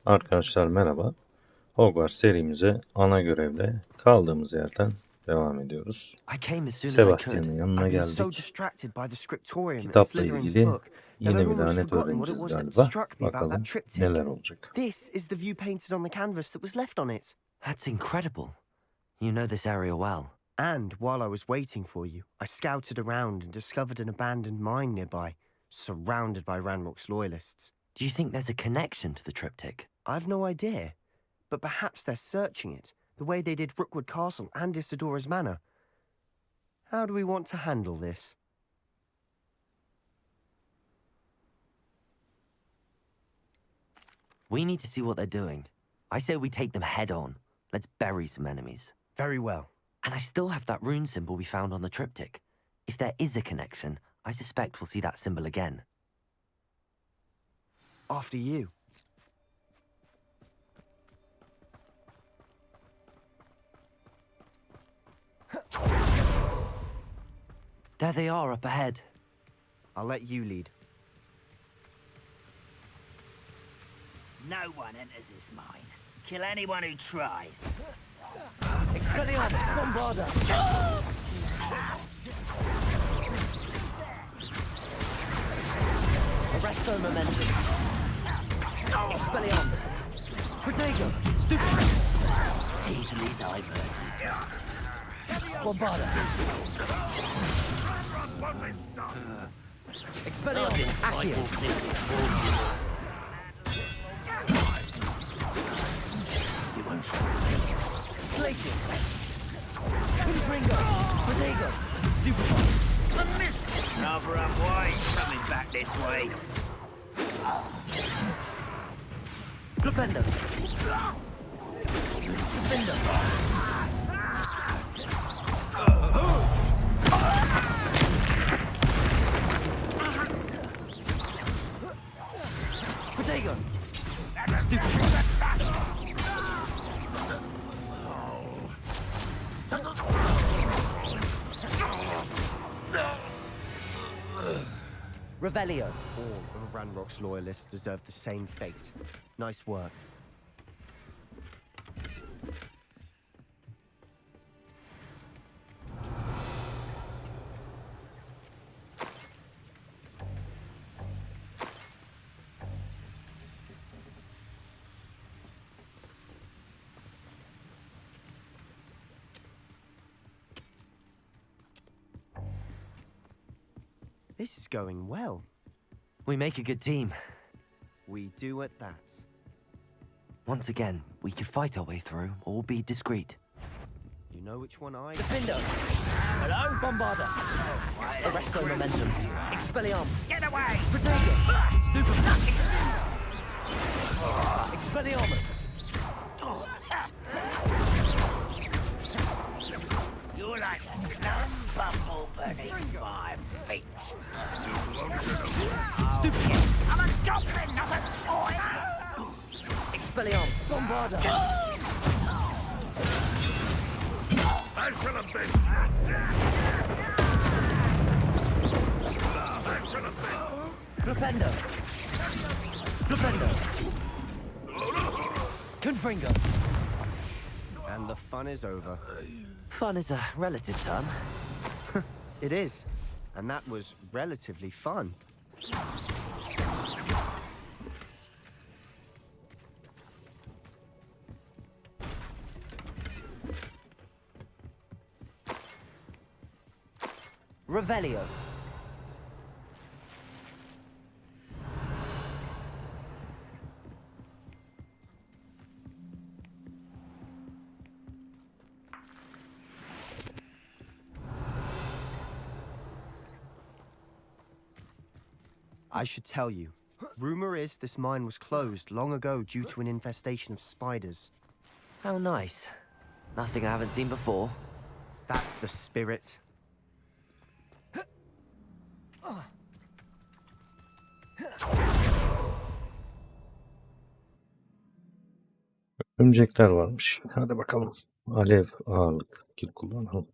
Arkadaşlar merhaba. Hogwarts serimize ana görevle kaldığımız yerden devam ediyoruz. Sebastian'ın yanına geldik. Kitapla ilgili yine bir lanet öğreneceğiz galiba. Bakalım neler olacak. This is the view painted on the canvas that was left on it. That's incredible. You know this area well. And while I was waiting for you, I scouted around and discovered an abandoned mine nearby, surrounded by Ranrock's loyalists. Do you think there's a connection to the triptych? I've no idea, but perhaps they're searching it, the way they did Rookwood Castle and Isidora's Manor. How do we want to handle this? We need to see what they're doing. I say we take them head on. Let's bury some enemies. Very well. And I still have that rune symbol we found on the triptych. If there is a connection, I suspect we'll see that symbol again. After you. There they are up ahead. I'll let you lead. No one enters this mine. Kill anyone who tries. Expelliarmus, Bombarda! Arresto momentum. Expelliarmus. Protego, stupid. Easily diverted. Bombarda. Expelliarmus, Accio. You won't stop me. Places. Confringo. Protego. Stupefy. A miss! Rather unwise coming back this way. Flipendo. Flipendo. Protego. Stupid. Revelio. All of Ranrock's loyalists deserve the same fate. Nice work. This is going well. We make a good team. We do at that. Once again, we can fight our way through or be discreet. You know which one I... Defendo! Hello? Bombarda! Arresto momentum. Expelliarmus! Get away! Protego! Stupid! Expelliarmus! You're like a numb bumble beneath my feet. Stupid! I'm a goblin, not a toy! Expelliarmus! Bombarda! I shall have been. Flipendo! Flipendo! Confringo! And the fun is over. Fun is a relative term. It is. And that was relatively fun. Revelio. I should tell you. Rumor is this mine was closed long ago due to an infestation of spiders. How nice. Nothing I haven't seen before. That's the spirit. Örümcekler varmış. Hadi bakalım. Alev ağırlık kullanalım.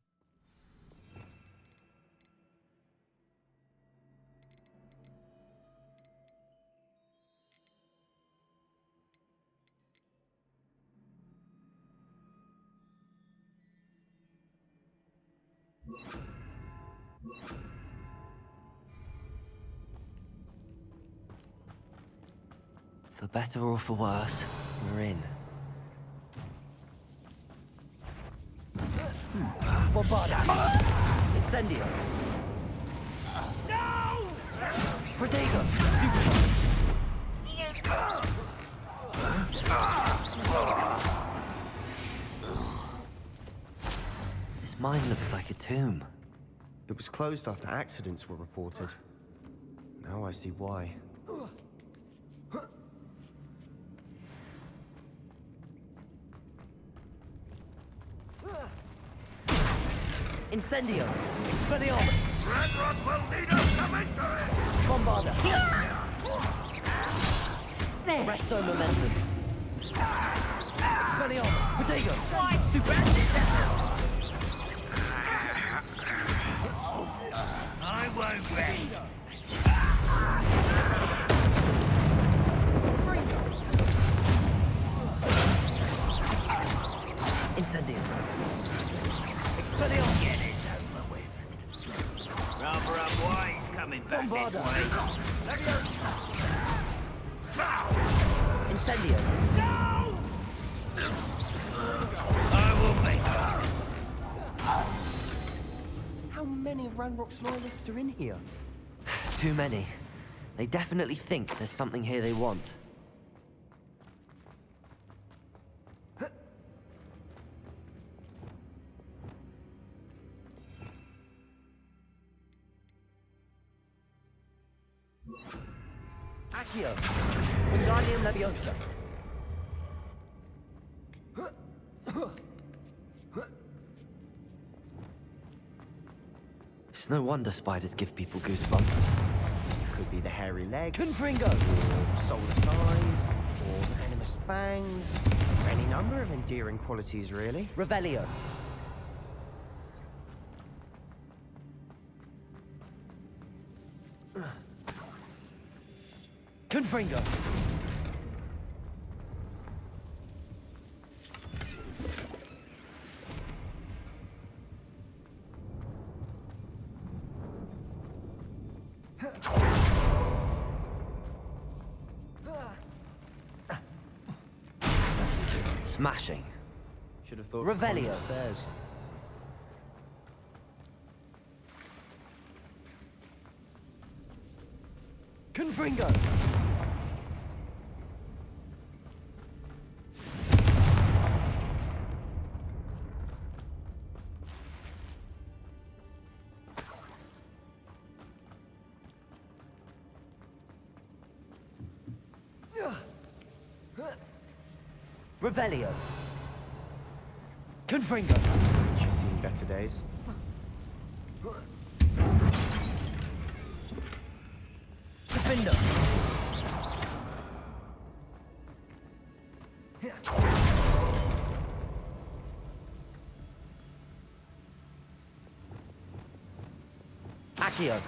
For better or for worse, we're in. Bombarda! Incendio! No! Protego! Stupefy! This mine looks like a tomb. It was closed after accidents were reported. Now I see why. Incendio! Expelliarmus! Red Rock will lead us to victory! Bombarda! Resto momentum! Expelliarmus! Protego! I won't rest. Incendio! Expelliarmus! Get this over with. Rather unwise coming back this Bombarda! way. Incendio! I will make it. How many of Ranrock's loyalists are in here? Too many. They definitely think there's something here they want. Accio! Wingardium Leviosa! It's no wonder spiders give people goosebumps. Could be the hairy legs, Confringo, or soulless eyes, or venomous fangs, or any number of endearing qualities, really. Revelio. Confringo. Smashing. Should have thought. Revelio. Upstairs. Confringo. Revelio. Confringo. She's seen better days. Defender. Accio.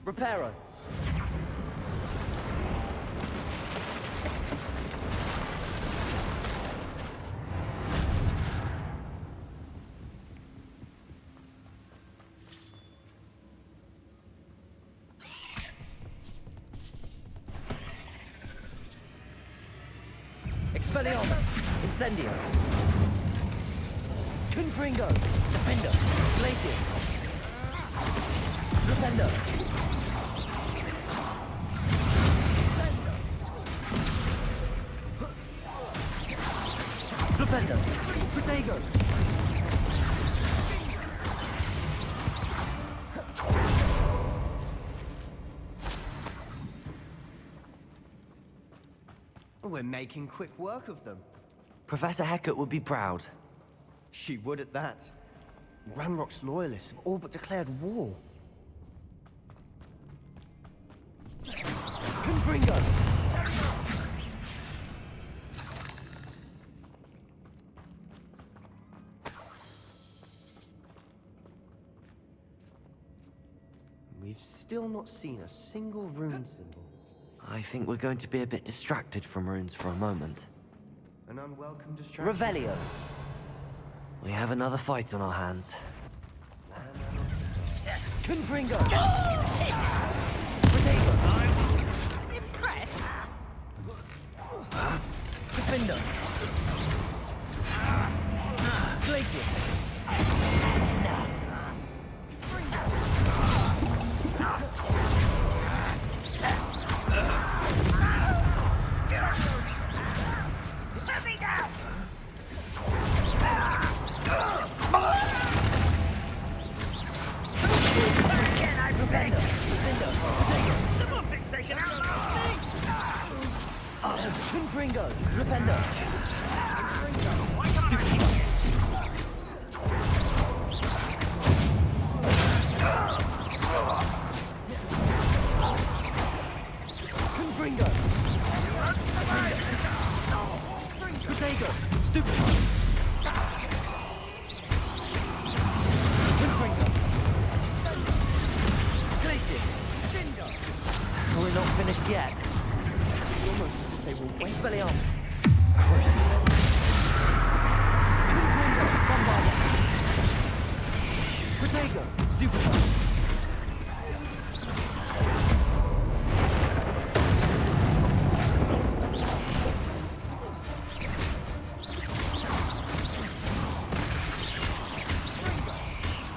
Reparo. Expelliarmus. Incendio. Confringo. Defender. Glacius. Defender. Defender. Protego. We're making quick work of them. Professor Hecat would be proud. She would at that. Ranrock's loyalists have all but declared war. Confringo! We've still not seen a single rune symbol. I think we're going to be a bit distracted from runes for a moment. An unwelcome distraction. Revelio. We have another fight on our hands. Confringo! Potato! Impressed? Defender! Glacius! Let me down! Again, I beg! Someone been taken out last week! Confringo! Rependo! Confringo! Potato! Stupid! Confringo! Glacius! We're not finished yet. Almost as if they were waiting. Expelliarmus! Crucible! Confringo! Bombarda! Potato! Stupid!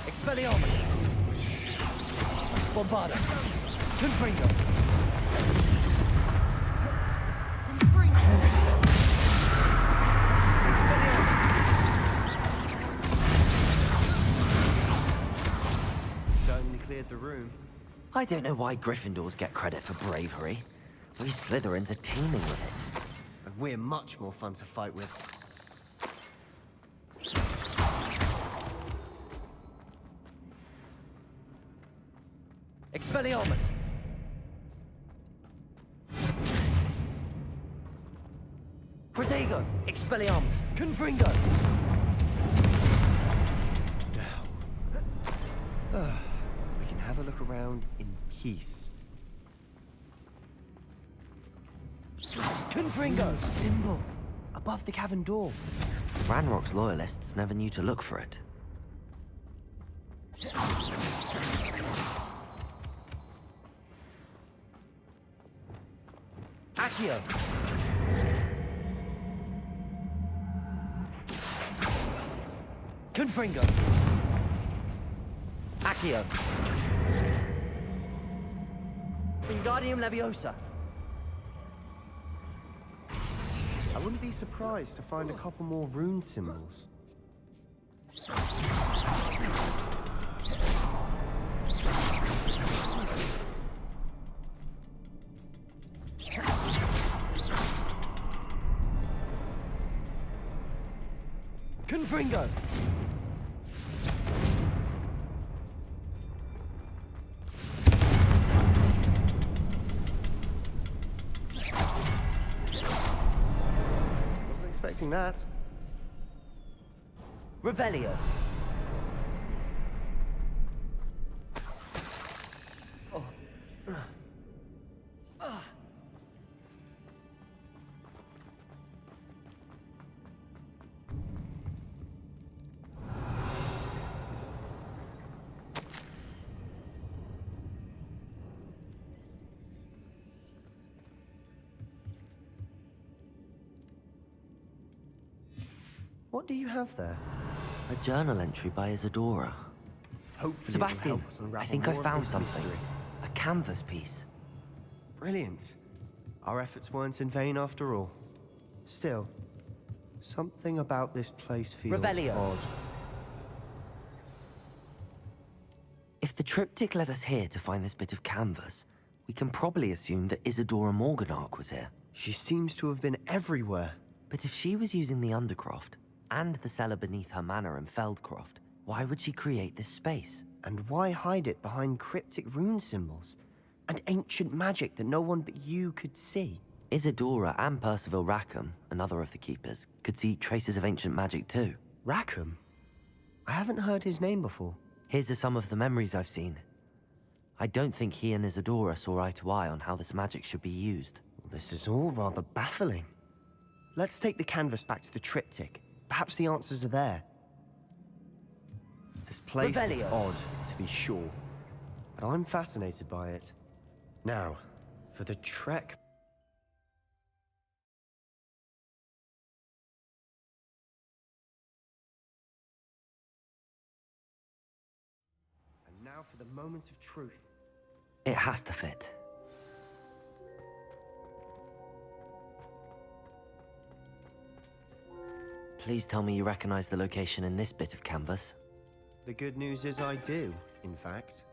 Expelliarmus! Bombarda! Confringo! Crucible! Expelliarmus! Certainly cleared the room. I don't know why Gryffindors get credit for bravery. We Slytherins are teeming with it. And we're much more fun to fight with. Expelliarmus! Protego! Expelliarmus! Confringo! We can have a look around in peace. Confringo! Symbol above the cavern door. Ranrock's loyalists never knew to look for it. Accio! Confringo! Accio! Wingardium Leviosa! I wouldn't be surprised to find a couple more rune symbols. Confringo! Wasn't expecting that. Revelio! What do you have there? A journal entry by Isadora. Hopefully it will Sebastian, help us I unravel think I more of found this something. mystery. A canvas piece. Brilliant. Our efforts weren't in vain after all. Still, something about this place feels Revelio. odd. If the triptych led us here to find this bit of canvas, we can probably assume that Isadora Morganach was here. She seems to have been everywhere. But if she was using the Undercroft, and the cellar beneath her manor in Feldcroft, why would she create this space? And why hide it behind cryptic rune symbols? And ancient magic that no one but you could see? Isadora and Percival Rackham, another of the Keepers, could see traces of ancient magic too. Rackham? I haven't heard his name before. Here's some of the memories I've seen. I don't think he and Isadora saw eye to eye on how this magic should be used. This is all rather baffling. Let's take the canvas back to the triptych. Perhaps the answers are there. This place is odd, to be sure, but I'm fascinated by it. Now, for the trek. And now for the moment of truth. It has to fit. Please tell me you recognize the location in this bit of canvas. The good news is I do, in fact.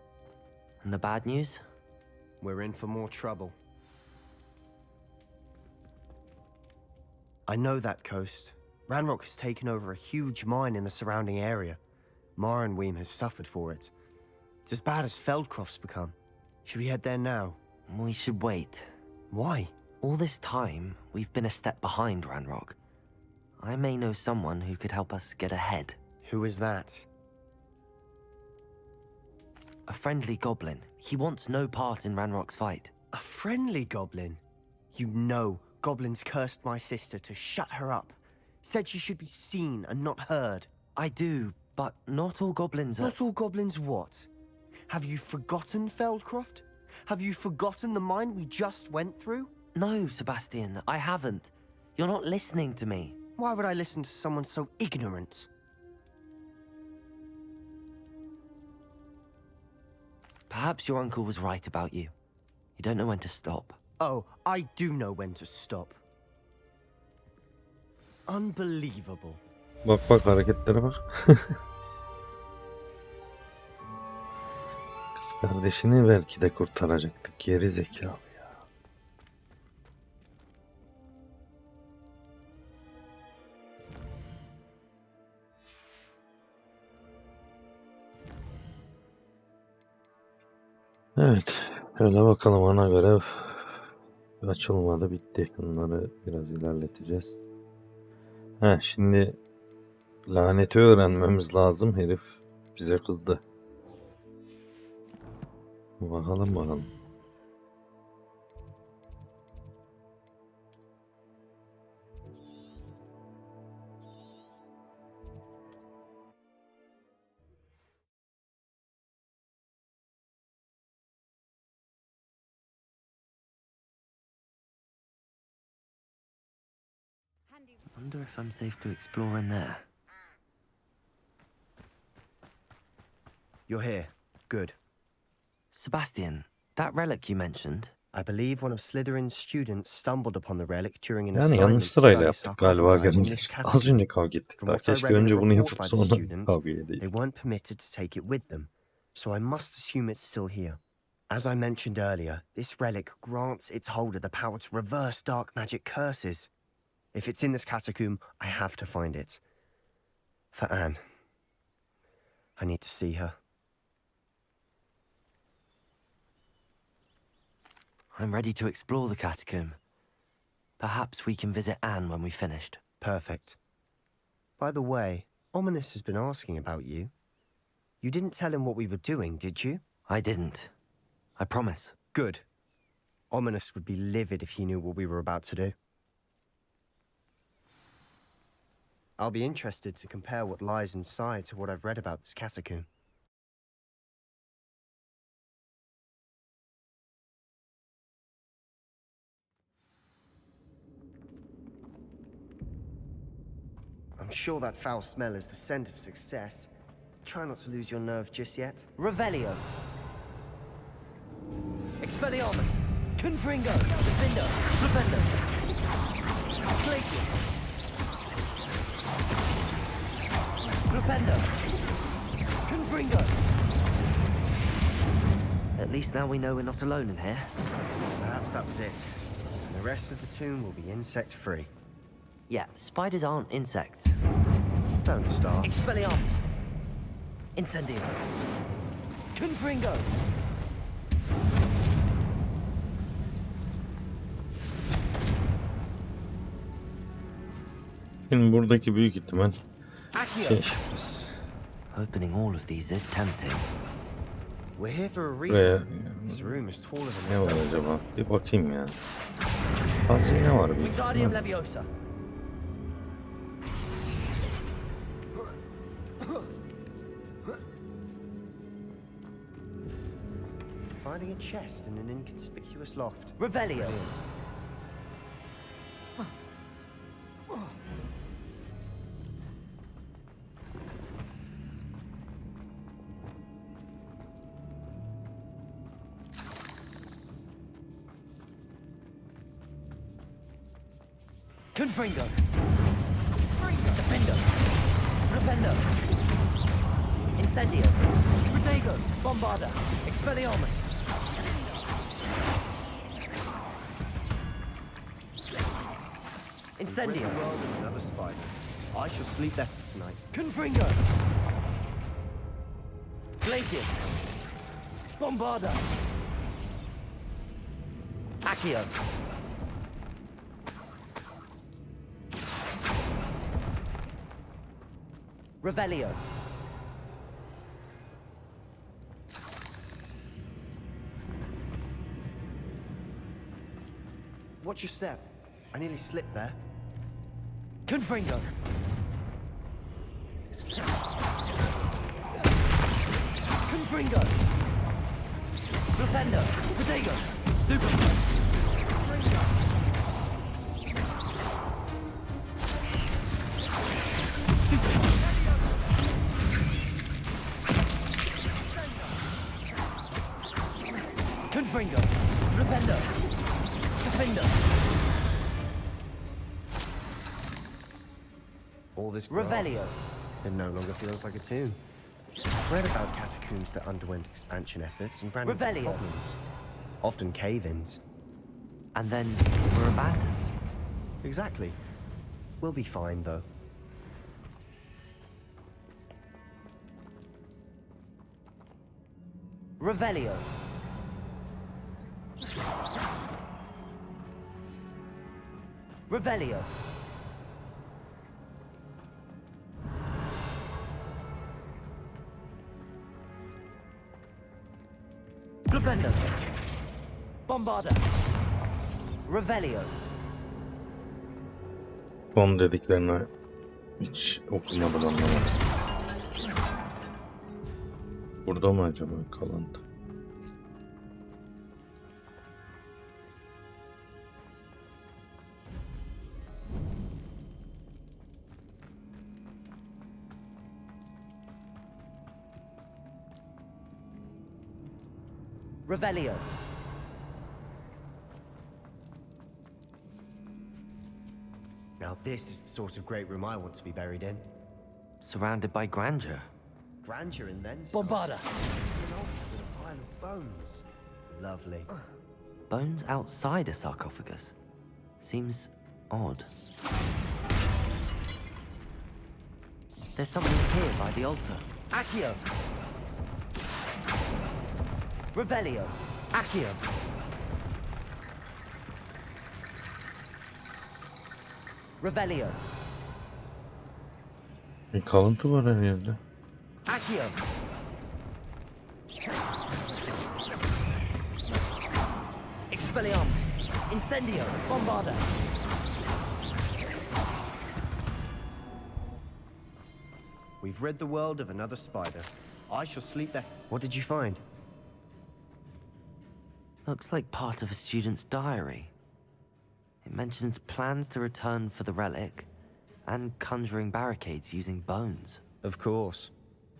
And the bad news? We're in for more trouble. I know that coast. Ranrock has taken over a huge mine in the surrounding area. Marenweem has suffered for it. It's as bad as Feldcroft's become. Should we head there now? We should wait. Why? All this time, we've been a step behind Ranrock. I may know someone who could help us get ahead. Who is that? A friendly goblin. He wants no part in Ranrock's fight. A friendly goblin? You know, goblins cursed my sister to shut her up. Said she should be seen and not heard. I do, but not all goblins are... Not all goblins what? Have you forgotten Feldcroft? Have you forgotten the mine we just went through? No, Sebastian, I haven't. You're not listening to me. Why would I listen to someone so ignorant? Perhaps your uncle was right about you. You don't know when to stop. Oh, I do know when to stop. Unbelievable. Bak bak hareketlere bak. Kız kardeşini belki de kurtaracaktık. Geri zekalı ya. Evet. Öyle bakalım, ana görev açılmadı, bitti. Bunları biraz ilerleteceğiz. Şimdi laneti öğrenmemiz lazım. Herif bize kızdı. Bakalım. I wonder if I'm safe to explore in there. You're here. Good. Sebastian, that relic you mentioned... I believe one of Slytherin's students stumbled upon the relic during an Yani assignment yanlış to sırayla study yaptık galiba sarcophagi in this gelmiş. Az catacomb. önce kavga ettik From daha. what I Keşke read in önce a bunu report yapıp by the sonra student, kavga they edeydik. weren't permitted to take it with them, so I must assume it's still here. As I mentioned earlier, this relic grants its holder the power to reverse dark magic curses. If it's in this catacomb, I have to find it. For Anne. I need to see her. I'm ready to explore the catacomb. Perhaps we can visit Anne when we've finished. Perfect. By the way, Ominous has been asking about you. You didn't tell him what we were doing, did you? I didn't. I promise. Good. Ominous would be livid if he knew what we were about to do. I'll be interested to compare what lies inside to what I've read about this catacomb. I'm sure that foul smell is the scent of success. Try not to lose your nerve just yet. Revelio. Expelliarmus. Confringo. Defendo. Flipendo. Glacius. Flipendo. Confringo. At least now we know we're not alone in here. Perhaps that was it. And the rest of the tomb will be insect-free. Yeah, spiders aren't insects. Don't start. Expelliarmus. Incendio. Confringo. Şimdi buradaki büyük ihtimal Accio. şüphesiz. Opening all of these is tempting. We're here for a Ve reason. This room is taller than ne var the acaba? Bir bakayım ya. Hazine var bir. Wingardium Leviosa. Finding a chest in an inconspicuous loft. Revelio. Brilliant. Confringo. Defendo. Flipendo. Incendio. Protego. Bombarda. Expelliarmus. Incendio. Rid the world of another spider. I shall sleep better tonight. Confringo. Glacius. Bombarda. Accio. Revelio. Watch your step. I nearly slipped there. Confringo. Confringo. Flipendo. Protego. Stupendo. Confringo. Flipendo. Defendo. All this grass, Revelio. it no longer feels like a tomb. I've read about catacombs that underwent expansion efforts and ran into Revelio. problems. Often cave-ins. And then were abandoned. Exactly. We'll be fine, though. Revelio. Revelio. Flipendo. Bombarda. Revelio. Son dediklerini hiç okumadım, anlamadım. Burada mı acaba kalıntı? Revelio. Now this is the sort of great room I want to be buried in. Surrounded by grandeur. Grandeur and then Bombarda. an altar with a pile of bones. Lovely. Bones outside a sarcophagus. Seems odd. There's something here by the altar. Accio. Revelio. Accio. Revelio. Bir kalıntı var her yerde. Accio. Expelliarmus. Incendio. Bombarda. We've rid the world of another spider. I shall sleep there. What did you find? Looks like part of a student's diary. It mentions plans to return for the relic and conjuring barricades using bones. Of course.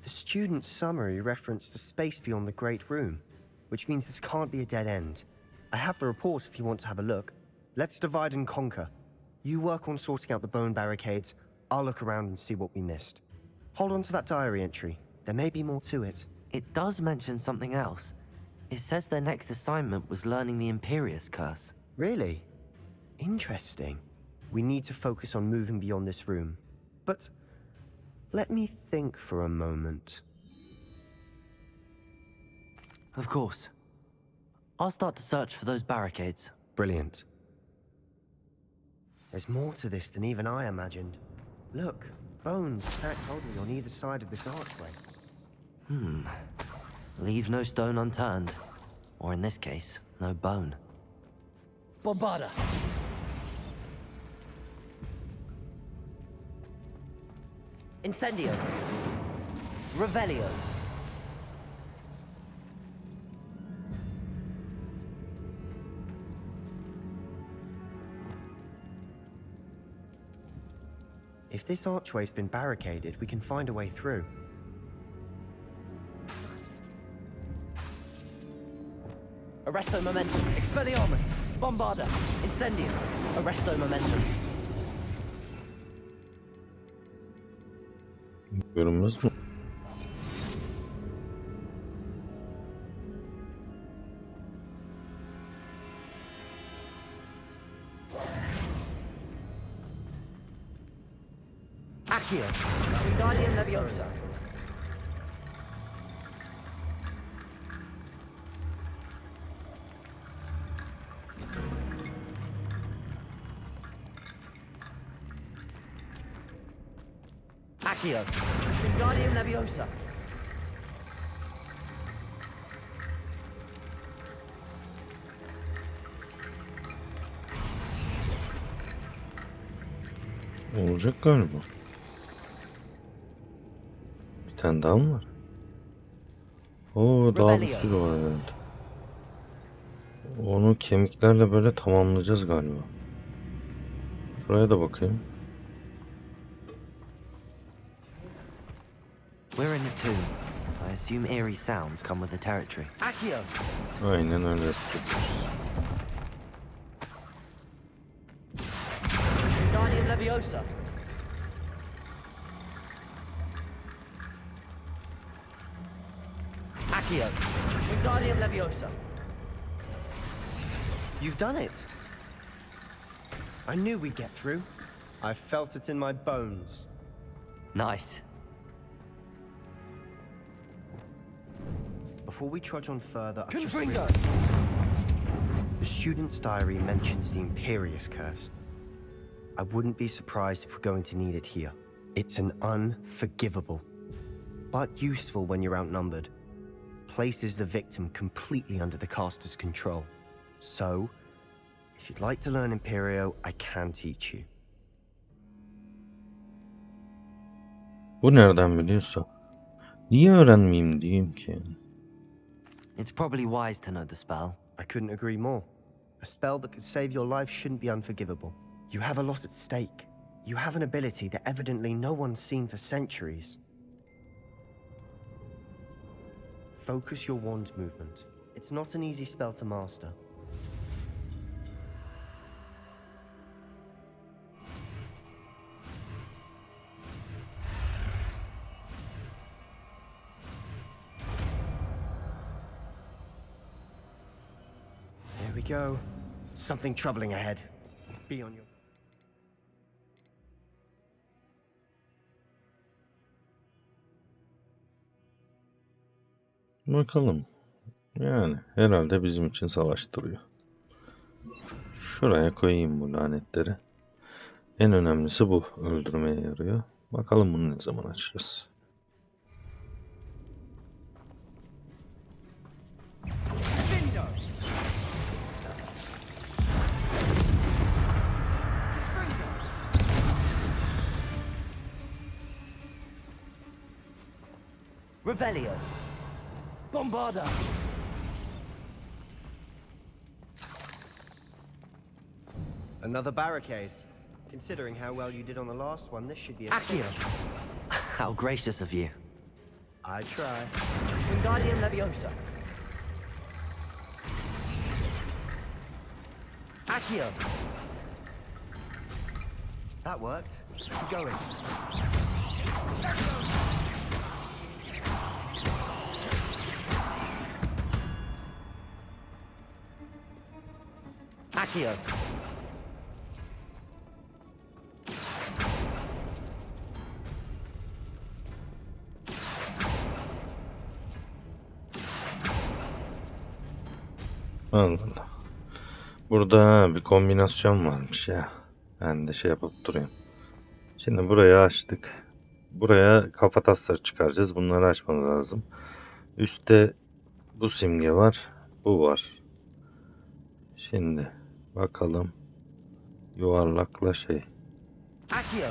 The student's summary referenced a space beyond the Great Room, which means this can't be a dead end. I have the report if you want to have a look. Let's divide and conquer. You work on sorting out the bone barricades. I'll look around and see what we missed. Hold on to that diary entry. There may be more to it. It does mention something else. It says their next assignment was learning the Imperius curse. Really? Interesting. We need to focus on moving beyond this room. But let me think for a moment. Of course. I'll start to search for those barricades. Brilliant. There's more to this than even I imagined. Look, bones stacked oddly on either side of this archway. Leave no stone unturned. Or in this case, no bone. Bombarda. Incendio. Revelio. If this archway's been barricaded, we can find a way through. Arresto momentum. Expelliarmus. Bombarda. Incendio. Arresto momentum. Yorumumuz mu? Accio. Wingardium Leviosa. Accio. Wingardium Leviosa. Olacak galiba. Bir tane daha mı var? Oo, daha bir sürü var herhalde. Onu kemiklerle böyle tamamlayacağız galiba. Şuraya da bakayım. We're in the tomb. I assume eerie sounds come with the territory. Accio. Aynen öyle yapacağız. Wingardium Leviosa. Accio. Wingardium Leviosa. You've done it. I knew we'd get through. I felt it in my bones. Nice. Before we trudge on further, I've just realized the student's diary mentions the Imperious curse. I wouldn't be surprised if we're going to need it here. It's an unforgivable, but useful when you're outnumbered. Places the victim completely under the caster's control. So, if you'd like to learn Imperio, I can teach you. Bu nereden biliyorsa? Niye öğrenmeyeyim diyeyim ki? It's probably wise to know the spell. I couldn't agree more. A spell that could save your life shouldn't be unforgivable. You have a lot at stake. You have an ability that evidently no one's seen for centuries. Focus your wand movement. It's not an easy spell to master. There we go. Something troubling ahead. Be on your... Bakalım. Yani herhalde bizim için savaştırıyor. Şuraya koyayım bu lanetleri. En önemlisi bu. Öldürmeye yarıyor. Bakalım bunu ne zaman açacağız. Revelio. Bombarda. Another barricade. Considering how well you did on the last one, this should be a Accio. How gracious of you. I try. Wingardium Leviosa. Accio. That worked. Keep going. Accio. Allah Allah. Burada bir kombinasyon varmış ya. Ben de şey yapıp durayım. Şimdi burayı açtık. Buraya kafatasları çıkaracağız. Bunları açmamız lazım. Üste Bu simge var. Bu var. Şimdi bakalım. Yuvarlakla şey. Accio.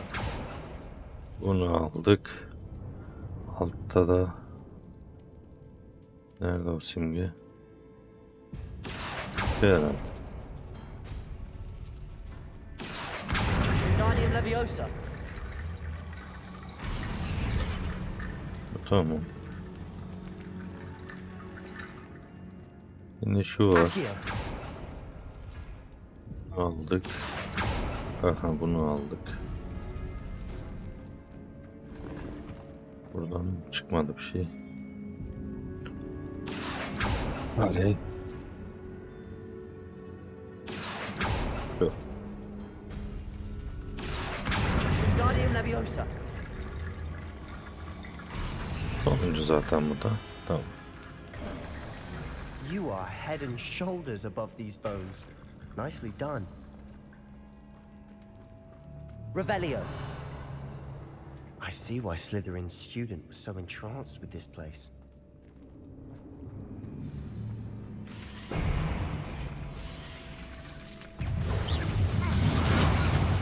Bunu aldık. Altta da nerede o simge? Herhalde. Wingardium Leviosa. Tamam. Şimdi şu var. Accio. Aldık. Aha bunu aldık. Buradan çıkmadı bir şey. Hadi. Yok. Wingardium Leviosa. Sonuncu zaten bu da. Tamam. You are head and shoulders above these bones. Nicely done. Revelio. I see why Slytherin's student was so entranced with this place.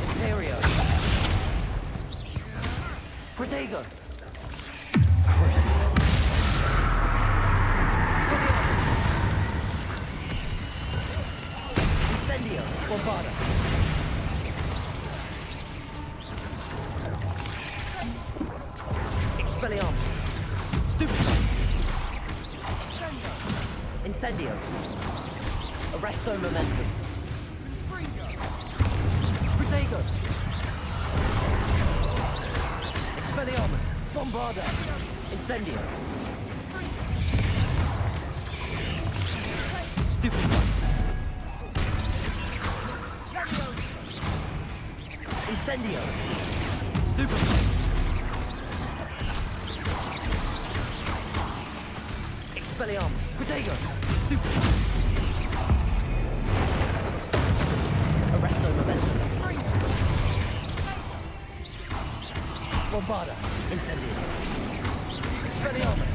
Imperio. Protego. Crucible. Expelliarmus. Incendio. Bombada. Expelliarmus. Stupefy. Incendio. Arresto momentum. Protego. Expelliarmus. Bombarda. Incendio. Stupefy. Incendio. Stupefy. Expelliarmus. Protego. Stupefy. Arresto momentum. Bombarda. Incendio. Expelliarmus.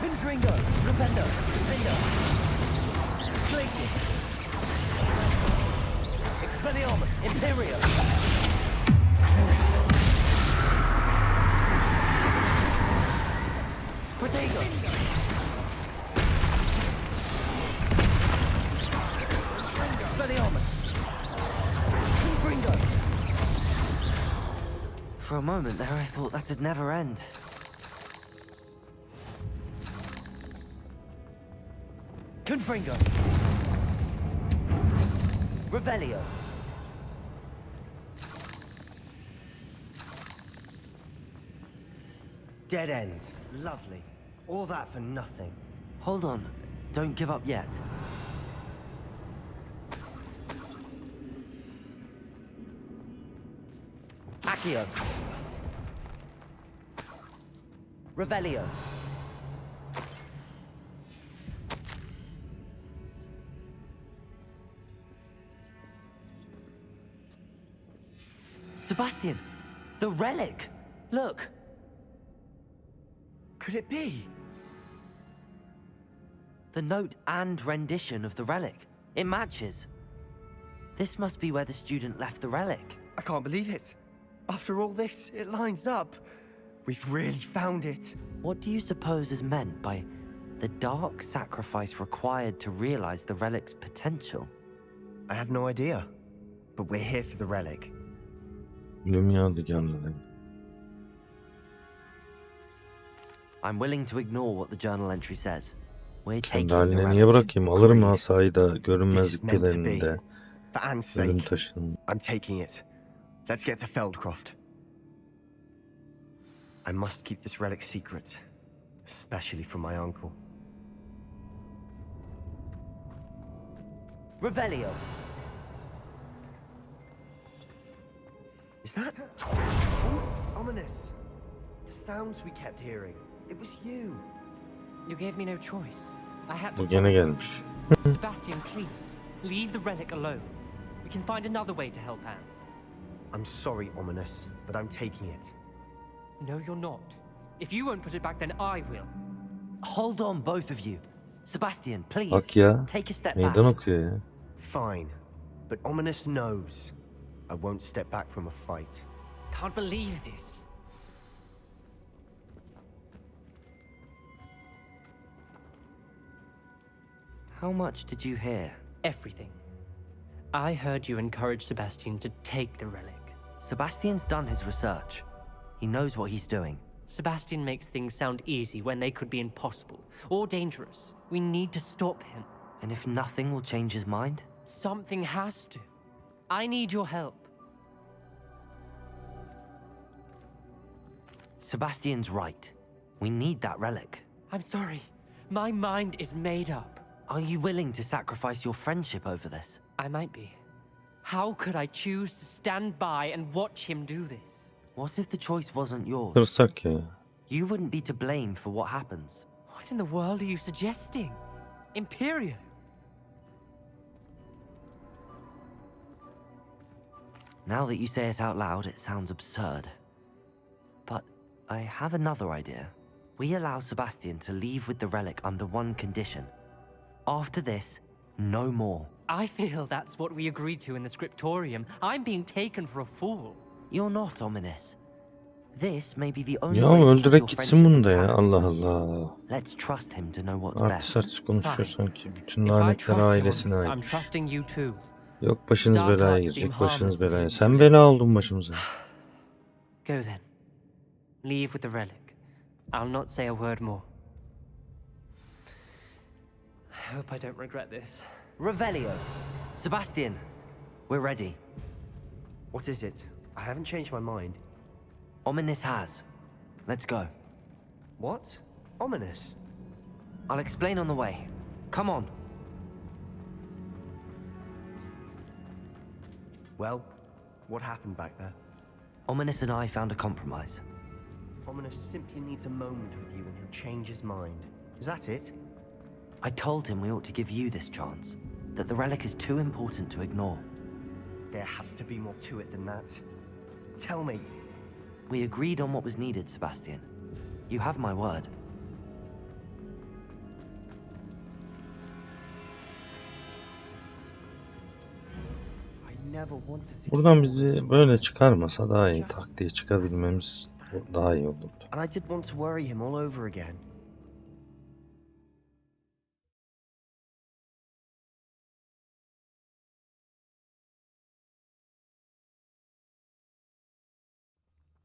Confringo. Rependo. Vindo. Glacius. Expelliarmus. Imperio. Crucible. Protego. Expelliarmus. Confringo. For a moment there, I thought that'd never end. Confringo. Revelio. Dead end. Lovely. All that for nothing. Hold on, don't give up yet. Accio. Revelio. Sebastian, the relic! Look! Could it be? The note and rendition of the relic. It matches. This must be where the student left the relic. I can't believe it. After all this, it lines up. We've really found it. What do you suppose is meant by the dark sacrifice required to realize the relic's potential? I have no idea. But we're here for the relic. Dünya dikenleri. I'm willing to ignore what the journal entry says. We're taking Kendi the haline niye relic. bırakayım? Alırım Agreed. asayı da This is görünmezlik meant to be. pelerini For Anne's ölüm sake, taşının. I'm taking it. Let's get to Feldcroft. I must keep this relic secret, especially from my uncle. Revelio. Is that... Oh, ominous. The sounds we kept hearing. It was you. You gave me no choice. I had Bu to gene follow. gelmiş. Sebastian, please, leave the relic alone. We can find another way to help Anne. I'm sorry, Ominous, but I'm taking it. No, you're not. If you won't put it back, then I will. Hold on, both of you. Sebastian, please, Bak ya. take a step back. Meydan okuyor ya. Fine, but Ominous knows I won't step back from a fight. Can't believe this. How much did you hear? Everything. I heard you encourage Sebastian to take the relic. Sebastian's done his research. He knows what he's doing. Sebastian makes things sound easy when they could be impossible or dangerous. We need to stop him. And if nothing will change his mind? Something has to. I need your help. Sebastian's right. We need that relic. I'm sorry. My mind is made up. Are you willing to sacrifice your friendship over this? I might be. How could I choose to stand by and watch him do this? What if the choice wasn't yours? Kırsak ya. You wouldn't be to blame for what happens. What in the world are you suggesting? Imperio? Now that you say it out loud, it sounds absurd. But I have another idea. We allow Sebastian to leave with the relic under one condition. After this, no more. I feel that's what we agreed to in the scriptorium. I'm being taken for a fool. You're not ominous. This may be the only Ya way to keep öldürek your gitsin friendship bunu da ya. intact. Allah Allah. Let's trust him to know what's Artist best. artist konuşuyor sanki. Bütün If I lanetler trust him on ailesine this, I'm aitmiş. trusting you too. Yok başınız Dark belaya arts girecek. seem Başınız harmless to belaya. you, Sen Julie. bela oldun başımıza. Go then. Leave with the relic. I'll not say a word more. I hope I don't regret this. Revelio. Sebastian, we're ready. What is it? I haven't changed my mind. Ominous has. Let's go. What? Ominous? I'll explain on the way. Come on. Well, what happened back there? Ominous and I found a compromise. Ominous simply needs a moment with you and he'll change his mind. Is that it? I told him we ought to give you this chance, that the relic is too important to ignore. There has to be more to it than that. Tell me. We agreed on what was needed, Sebastian. You have my word. I never wanted to. Buradan bizi böyle çıkarmasa daha iyi. Tak diye çıkabilmemiz daha iyi olurdu. And I did want to worry him all over again.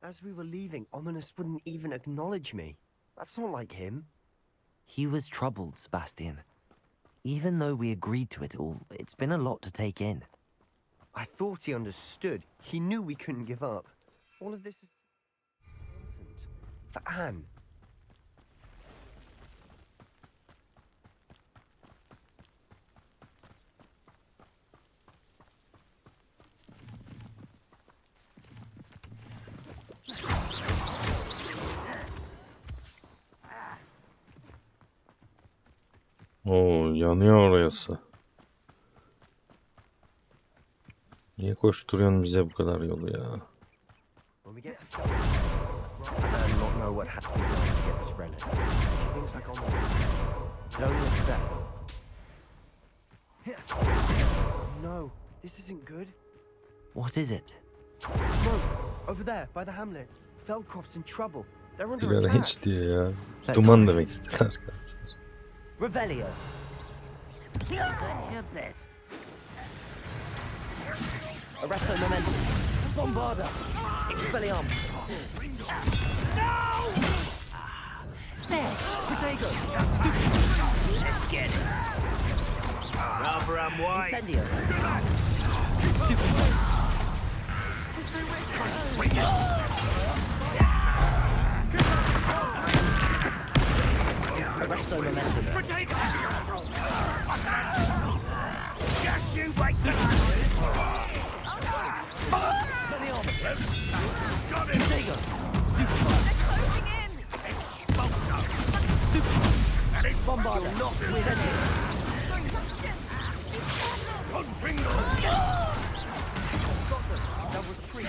As we were leaving, Ominous wouldn't even acknowledge me. That's not like him. He was troubled, Sebastian. Even though we agreed to it all, it's been a lot to take in. I thought he understood. He knew we couldn't give up. All of this is important. For Anne. Oo yanıyor orası. Niye koşturuyorsun bize bu kadar yolu ya? When we get to and not know what had to be done to get this relic. She thinks like Ominous. Don't upset. No, this isn't good. What is it? Smoke over there by the hamlet. Feldcroft's in trouble. They're under Sigara attack. hiç diyor ya. Let's Duman hurry. demek istediler arkadaşlar. Revelio. Arresto momentum. Bombarda. Expelliarmus. There. Protego. Let's get it. Rather unwise. Incendio. Arresto momentum. Just you wait. Got it! Protego. Bombarda. Incendio. Confringo!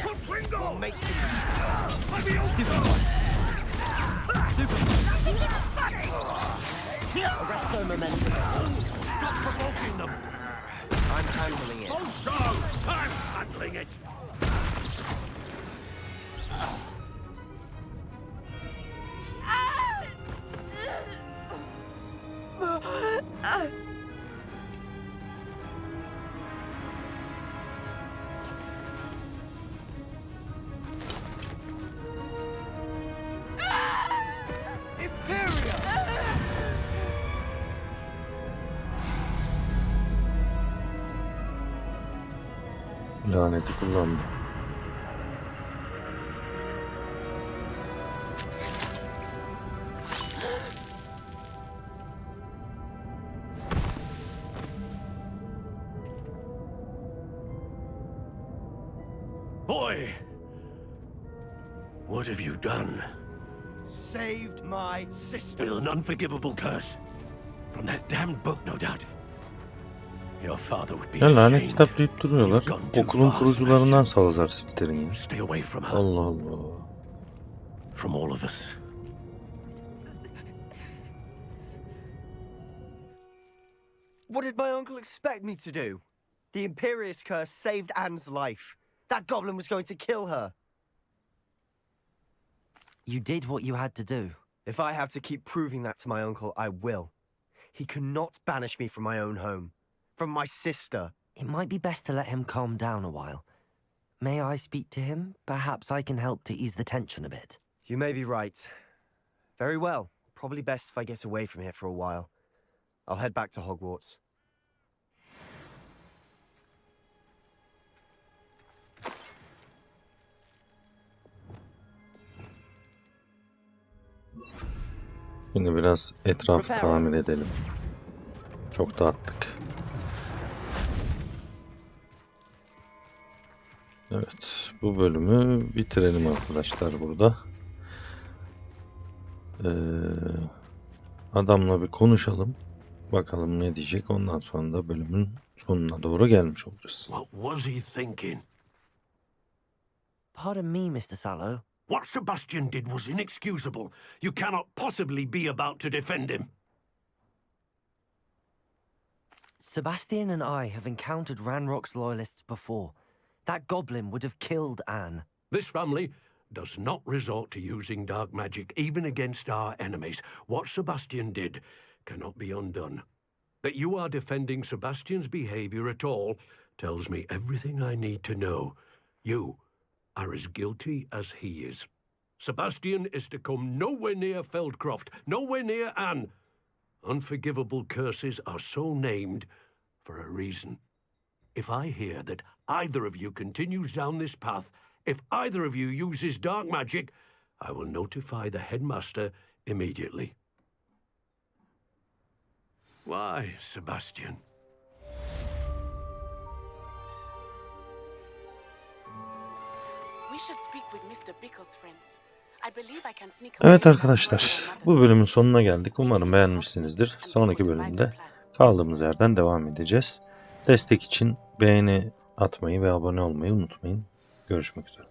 Confringo! Make Let me open! Nothing is funny. Arrest their momentum. Stop provoking them! I'm handling it. Oh, so! I'm handling it! Imperio! Laneti kullandı. Boy! What have you done? Saved my sister. With an unforgivable curse. From that damned book, no doubt. Your father would be Ya lanet ashamed. kitap deyip duruyorlar. Okulun kurucularından Salazar Slytherin ya. Stay away from her. Allah Allah. From all of us. What did my uncle expect me to do? The Imperious curse saved Anne's life. That goblin was going to kill her. You did what you had to do. If I have to keep proving that to my uncle, I will. He cannot banish me from my own home. From my sister. It might be best to let him calm down a while. May I speak to him? Perhaps I can help to ease the tension a bit. You may be right. Very well. Probably best if I get away from here for a while. I'll head back to Hogwarts. Şimdi biraz etrafı tamir edelim. Çok dağıttık. Evet, bu bölümü bitirelim arkadaşlar burada. Adamla bir konuşalım. Bakalım ne diyecek. Ondan sonra da bölümün sonuna doğru gelmiş olacağız. What was he thinking? Pardon me, Mr. Sallow. What Sebastian did was inexcusable. You cannot possibly be about to defend him. Sebastian and I have encountered Ranrock's loyalists before. That goblin would have killed Anne. This family does not resort to using dark magic even against our enemies. What Sebastian did cannot be undone. That you are defending Sebastian's behavior at all tells me everything I need to know. You are as guilty as he is. Sebastian is to come nowhere near Feldcroft, nowhere near Anne. Unforgivable curses are so named for a reason. If I hear that either of you continues down this path, if either of you uses dark magic, I will notify the headmaster immediately. Why, Sebastian? Evet arkadaşlar, bu bölümün sonuna geldik. Umarım beğenmişsinizdir. Sonraki bölümde kaldığımız yerden devam edeceğiz. Destek için beğeni atmayı ve abone olmayı unutmayın. Görüşmek üzere.